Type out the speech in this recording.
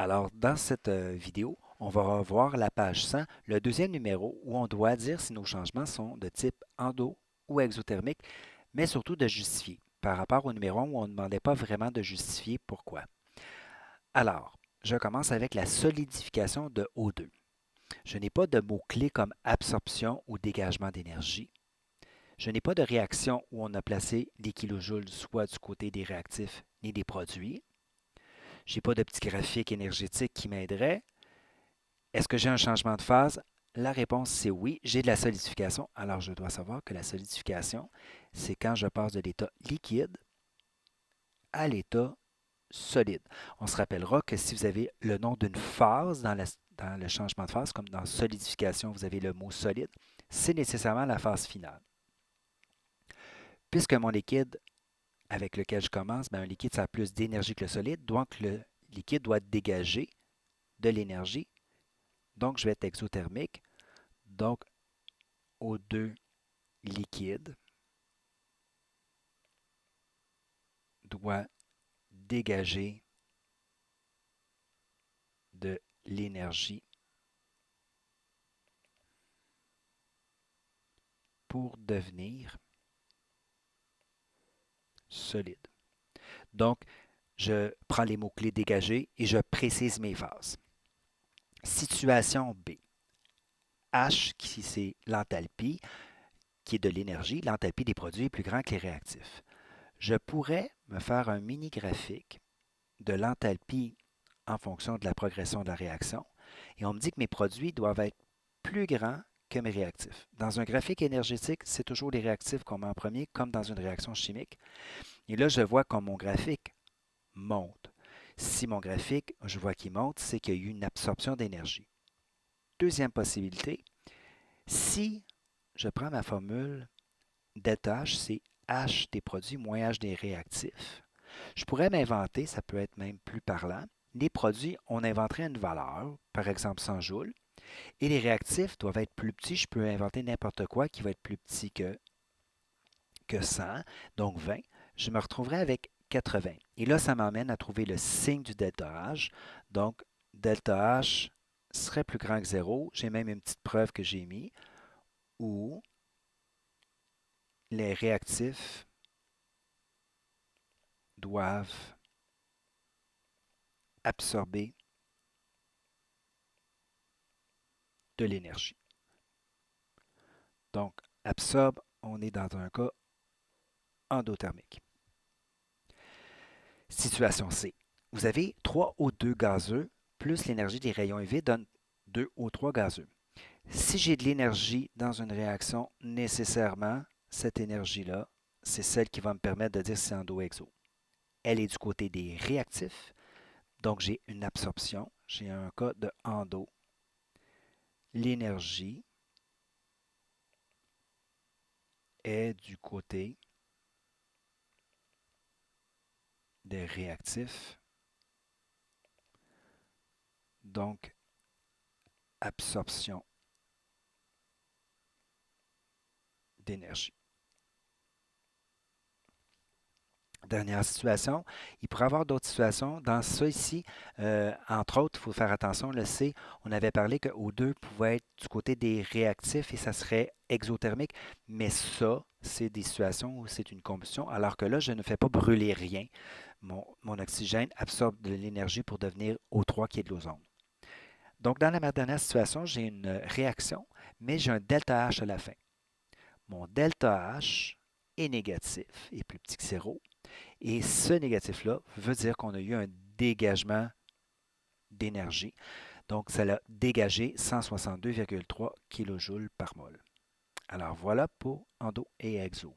Alors, dans cette vidéo, on va revoir la page 100, le deuxième numéro, où on doit dire si nos changements sont de type endo ou exothermique, mais surtout de justifier, par rapport au numéro 1 où on ne demandait pas vraiment de justifier pourquoi. Alors, je commence avec la solidification de O2. Je n'ai pas de mots-clés comme absorption ou dégagement d'énergie. Je n'ai pas de réaction où on a placé les kilojoules soit du côté des réactifs ni des produits. Je n'ai pas de petit graphique énergétique qui m'aiderait. Est-ce que j'ai un changement de phase? La réponse, c'est oui. J'ai de la solidification. Alors, je dois savoir que la solidification, c'est quand je passe de l'état liquide à l'état solide. On se rappellera que si vous avez le nom d'une phase dans le changement de phase, comme dans solidification, vous avez le mot solide, c'est nécessairement la phase finale. Puisque mon liquide avec lequel je commence, ben, un liquide, ça a plus d'énergie que le solide, donc le liquide doit dégager de l'énergie. Donc, je vais être exothermique. Donc, O2 liquide doit dégager de l'énergie pour devenir solide. Donc, je prends les mots-clés dégagés et je précise mes phases. Situation B. H, qui c'est l'enthalpie, qui est de l'énergie. L'enthalpie des produits est plus grand que les réactifs. Je pourrais me faire un mini graphique de l'enthalpie en fonction de la progression de la réaction. Et on me dit que mes produits doivent être plus grands que mes réactifs. Dans un graphique énergétique, c'est toujours les réactifs qu'on met en premier, comme dans une réaction chimique. Et là, je vois comme mon graphique monte. Si mon graphique, je vois qu'il monte, c'est qu'il y a eu une absorption d'énergie. Deuxième possibilité, si je prends ma formule delta H, c'est H des produits moins H des réactifs. Je pourrais m'inventer, ça peut être même plus parlant, les produits, on inventerait une valeur, par exemple 100 joules, et les réactifs doivent être plus petits. Je peux inventer n'importe quoi qui va être plus petit que 100, donc 20. Je me retrouverai avec 80. Et là, ça m'emmène à trouver le signe du delta H. Donc, delta H serait plus grand que 0. J'ai même une petite preuve que j'ai mis où les réactifs doivent absorber de l'énergie. Donc, absorbe, on est dans un cas endothermique. Situation C. Vous avez 3 O2 gazeux plus l'énergie des rayons UV donne 2 O3 gazeux. Si j'ai de l'énergie dans une réaction, nécessairement, cette énergie-là, c'est celle qui va me permettre de dire si c'est endo-exo. Elle est du côté des réactifs, donc j'ai une absorption. J'ai un cas de endo. L'énergie est du côté des réactifs, donc absorption d'énergie. Dernière situation. Il pourrait y avoir d'autres situations. Dans ça ici, entre autres, il faut faire attention, le C, on avait parlé que O2 pouvait être du côté des réactifs et ça serait exothermique, mais ça, c'est des situations où c'est une combustion, alors que là, je ne fais pas brûler rien. Mon oxygène absorbe de l'énergie pour devenir O3 qui est de l'ozone. Donc, dans ma dernière situation, j'ai une réaction, mais j'ai un delta H à la fin. Mon delta H est négatif, est plus petit que 0. Et ce négatif-là veut dire qu'on a eu un dégagement d'énergie. Donc, ça a dégagé 162,3 kJ par mol. Alors voilà pour endo et exo.